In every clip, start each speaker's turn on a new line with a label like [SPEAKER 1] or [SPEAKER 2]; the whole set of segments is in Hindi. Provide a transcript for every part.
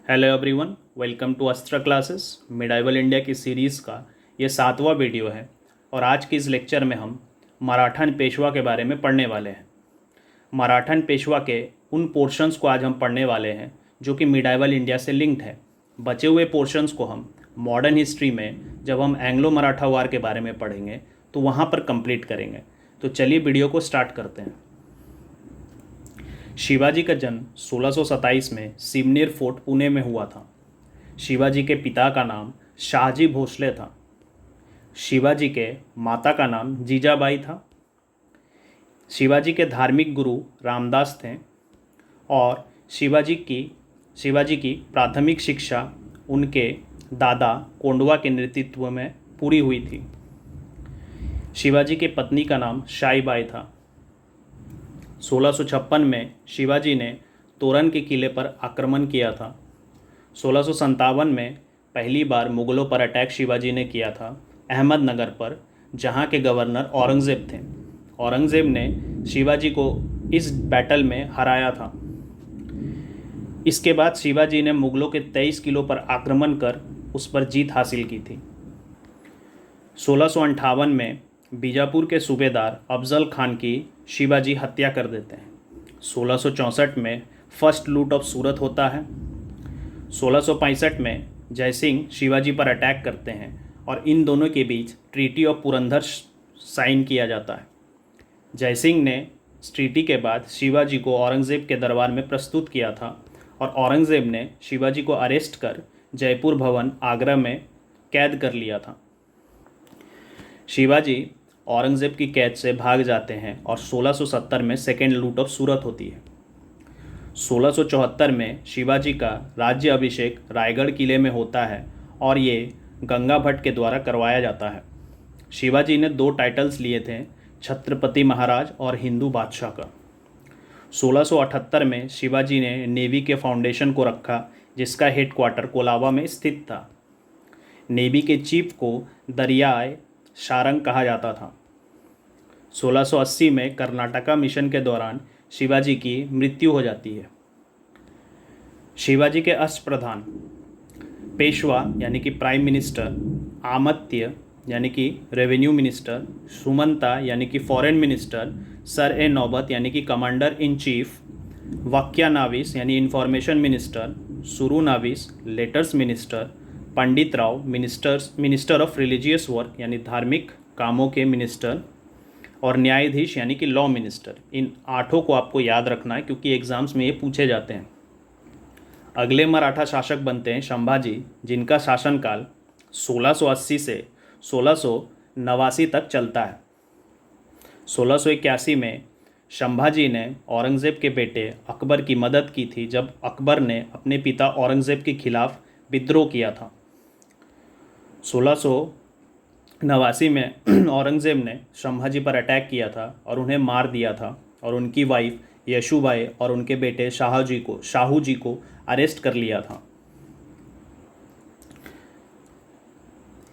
[SPEAKER 1] हेलो एवरीवन, वेलकम टू अस्त्र क्लासेस। मिडाइवल इंडिया की सीरीज़ का ये 7वां वीडियो है और आज की इस लेक्चर में हम मराठा पेशवा के बारे में पढ़ने वाले हैं। मराठा पेशवा के उन पोर्शंस को आज हम पढ़ने वाले हैं जो कि मिडाइवल इंडिया से लिंक्ड है। बचे हुए पोर्शंस को हम मॉडर्न हिस्ट्री में जब हम एंग्लो मराठा वार के बारे में पढ़ेंगे तो वहाँ पर कंप्लीट करेंगे। तो चलिए वीडियो को स्टार्ट करते हैं। शिवाजी का जन्म 1627 में सिमनेर फोर्ट पुणे में हुआ था। शिवाजी के पिता का नाम शाहजी भोसले था। शिवाजी के माता का नाम जीजाबाई था। शिवाजी के धार्मिक गुरु रामदास थे और शिवाजी की प्राथमिक शिक्षा उनके दादा कोंडवा के नेतृत्व में पूरी हुई थी। शिवाजी की पत्नी का नाम शाहीबाई था। 1656 में शिवाजी ने तोरन के किले पर आक्रमण किया था। 1657 में पहली बार मुग़लों पर अटैक शिवाजी ने किया था अहमदनगर पर, जहां के गवर्नर औरंगज़ेब थे। औरंगज़ेब ने शिवाजी को इस बैटल में हराया था। इसके बाद शिवाजी ने मुग़लों के 23 किलों पर आक्रमण कर उस पर जीत हासिल की थी। 1658 में बीजापुर के सूबेदार अफजल खान की शिवाजी हत्या कर देते हैं। 1664 में फर्स्ट लूट ऑफ सूरत होता है। 1665 में जयसिंह शिवाजी पर अटैक करते हैं और इन दोनों के बीच ट्रीटी ऑफ पुरंदर साइन किया जाता है। जयसिंह ने इस ट्रीटी के बाद शिवाजी को औरंगज़ेब के दरबार में प्रस्तुत किया था और औरंगज़ेब ने शिवाजी को अरेस्ट कर जयपुर भवन आगरा में कैद कर लिया था। शिवाजी औरंगज़ेब की कैद से भाग जाते हैं और 1670 में सेकेंड लूट ऑफ सूरत होती है। 1674 में शिवाजी का राज्य अभिषेक रायगढ़ किले में होता है और ये गंगा भट्ट के द्वारा करवाया जाता है। शिवाजी ने 2 टाइटल्स लिए थे, छत्रपति महाराज और हिंदू बादशाह का। 1678 में शिवाजी ने नेवी के फाउंडेशन को रखा, जिसका हेडक्वार्टर कोलाबा में स्थित था। नेवी के चीफ को दरियाए सारंग कहा जाता था। 1680 में कर्नाटका मिशन के दौरान शिवाजी की मृत्यु हो जाती है। शिवाजी के अष्टप्रधान पेशवा यानी कि प्राइम मिनिस्टर, आमत्य यानी कि रेवेन्यू मिनिस्टर, सुमंता यानी कि फॉरेन मिनिस्टर, सर ए नौबत यानी कि कमांडर इन चीफ, वाक्या नाविस यानी इंफॉर्मेशन मिनिस्टर, सुरू नाविस letters minister, Pandit Rao minister of religious work यानी धार्मिक कामों के मिनिस्टर, और न्यायाधीश यानी कि लॉ मिनिस्टर। इन 8 को आपको याद रखना है क्योंकि एग्ज़ाम्स में ये पूछे जाते हैं। अगले मराठा शासक बनते हैं संभाजी, जिनका शासनकाल 1680 से 1689 तक चलता है। 1681 में संभाजी ने औरंगज़ेब के बेटे अकबर की मदद की थी जब अकबर ने अपने पिता औरंगज़ेब के खिलाफ विद्रोह किया था। 1689 में औरंगज़ेब ने संभाजी पर अटैक किया था और उन्हें मार दिया था और उनकी वाइफ यशुबाई और उनके बेटे शाहू जी को अरेस्ट कर लिया था।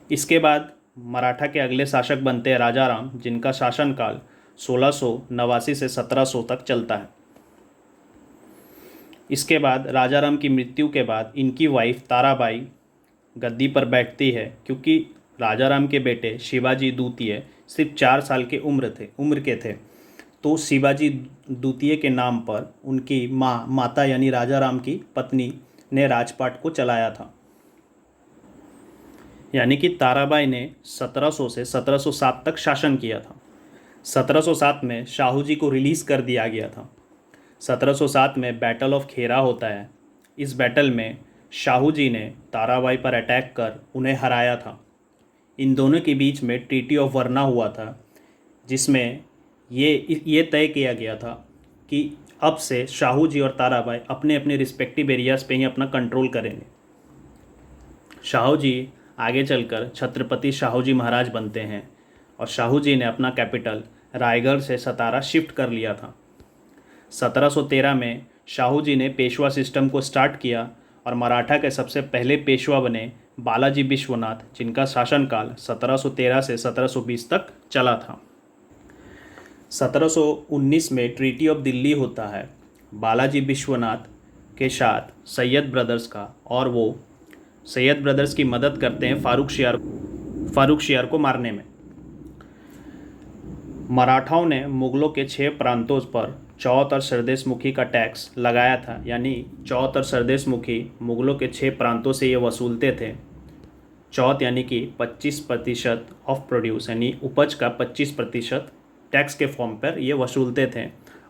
[SPEAKER 1] इसके बाद मराठा के अगले शासक बनते हैं राजाराम, जिनका शासनकाल 1689 से 1700 तक चलता है। इसके बाद राजाराम की मृत्यु के बाद इनकी वाइफ ताराबाई गद्दी पर बैठती है, क्योंकि राजाराम के बेटे शिवाजी द्वितीय सिर्फ 4 साल के उम्र के थे। तो शिवाजी द्वितीय के नाम पर उनकी माता यानी राजाराम की पत्नी ने राजपाट को चलाया था। यानी कि ताराबाई ने 1700 से 1707 तक शासन किया था। 1707 में शाहू जी को रिलीज़ कर दिया गया था। 1707 में बैटल ऑफ खेरा होता है। इस बैटल में शाहू जी ने ताराबाई पर अटैक कर उन्हें हराया था। इन दोनों के बीच में ट्रीटी ऑफ वरना हुआ था, जिसमें ये तय किया गया था कि अब से शाहू जी और ताराबाई अपने अपने रिस्पेक्टिव एरियाज़ पे ही अपना कंट्रोल करेंगे। शाहू जी आगे चलकर छत्रपति शाहू जी महाराज बनते हैं और शाहू जी ने अपना कैपिटल रायगढ़ से सतारा शिफ्ट कर लिया था। 1713 में शाहू जी ने पेशवा सिस्टम को स्टार्ट किया और मराठा के सबसे पहले पेशवा बने बालाजी विश्वनाथ, जिनका शासनकाल 1713 से 1720 तक चला था। 1719 में ट्रीटी ऑफ दिल्ली होता है। बालाजी विश्वनाथ के साथ सैयद ब्रदर्स का, और वो सैयद ब्रदर्स की मदद करते हैं फारूक शियार को मारने में। मराठाओं ने मुग़लों के 6 प्रांतों पर चौथ और सरदेशमुखी का टैक्स लगाया था, यानी चौथ और सरदेशमुखी मुग़लों के 6 प्रांतों से ये वसूलते थे। चौथ यानी कि 25% ऑफ प्रोड्यूस, यानी उपज का 25% टैक्स के फॉर्म पर ये वसूलते थे,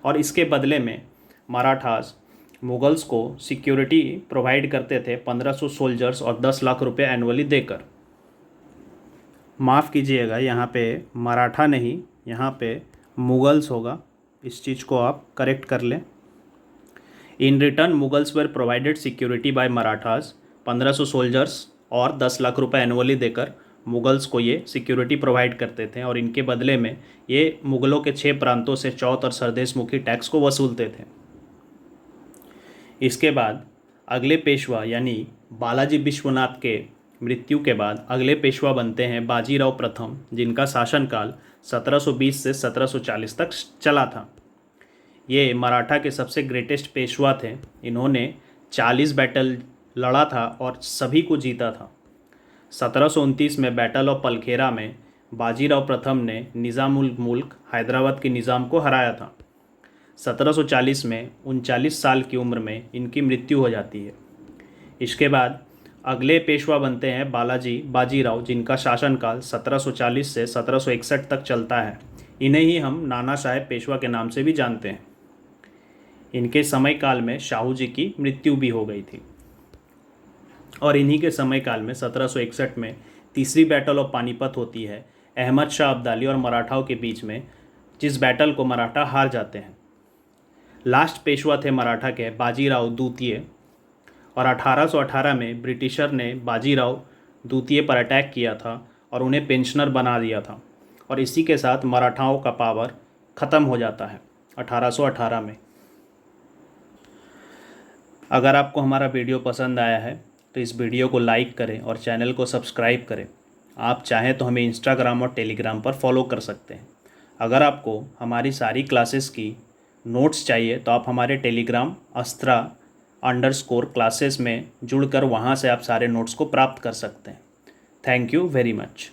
[SPEAKER 1] और इसके बदले में मराठास मुगल्स को सिक्योरिटी प्रोवाइड करते थे 1500 सोल्जर्स और 10 लाख रुपए एनुअली देकर। माफ़ कीजिएगा, यहाँ पे मराठा नहीं, यहाँ पे मुगल्स होगा, इस चीज़ को आप करेक्ट कर लें। In return Mughals were provided security bye Marathas, 1500 soldiers और 10 लाख रुपए एनुअली देकर मुगल्स को ये सिक्योरिटी प्रोवाइड करते थे, और इनके बदले में ये मुग़लों के 6 प्रांतों से चौथ और सरदेशमुखी टैक्स को वसूलते थे। इसके बाद अगले पेशवा यानी बालाजी विश्वनाथ के मृत्यु के बाद अगले पेशवा बनते हैं बाजीराव प्रथम, जिनका शासनकाल 1720 से 1740 तक चला था। ये मराठा के सबसे ग्रेटेस्ट पेशवा थे। इन्होंने 40 बैटल लड़ा था और सभी को जीता था। 1729 में बैटल ऑफ पलखेरा में बाजीराव प्रथम ने निज़ामुल मुल्क हैदराबाद के निज़ाम को हराया था। 1740 में 39 साल की उम्र में इनकी मृत्यु हो जाती है। इसके बाद अगले पेशवा बनते हैं बाजीराव, जिनका शासनकाल 1740 से 1761 तक चलता है। इन्हें ही हम नाना साहेब पेशवा के नाम से भी जानते हैं। इनके समय काल में शाहू जी की मृत्यु भी हो गई थी, और इन्हीं के समय काल में 1761 में तीसरी बैटल ऑफ पानीपत होती है अहमद शाह अब्दाली और मराठाओं के बीच में, जिस बैटल को मराठा हार जाते हैं। लास्ट पेशवा थे मराठा के बाजीराव द्वितीय, और 1818 में ब्रिटिशर ने बाजीराव द्वितीय पर अटैक किया था और उन्हें पेंशनर बना दिया था, और इसी के साथ मराठाओं का पावर ख़त्म हो जाता है 1818 में। अगर आपको हमारा वीडियो पसंद आया है तो इस वीडियो को लाइक करें और चैनल को सब्सक्राइब करें। आप चाहें तो हमें इंस्टाग्राम और टेलीग्राम पर फॉलो कर सकते हैं। अगर आपको हमारी सारी क्लासेस की नोट्स चाहिए तो आप हमारे टेलीग्राम _क्लासेस में जुड़कर वहाँ से आप सारे नोट्स को प्राप्त कर सकते हैं। Thank you very much.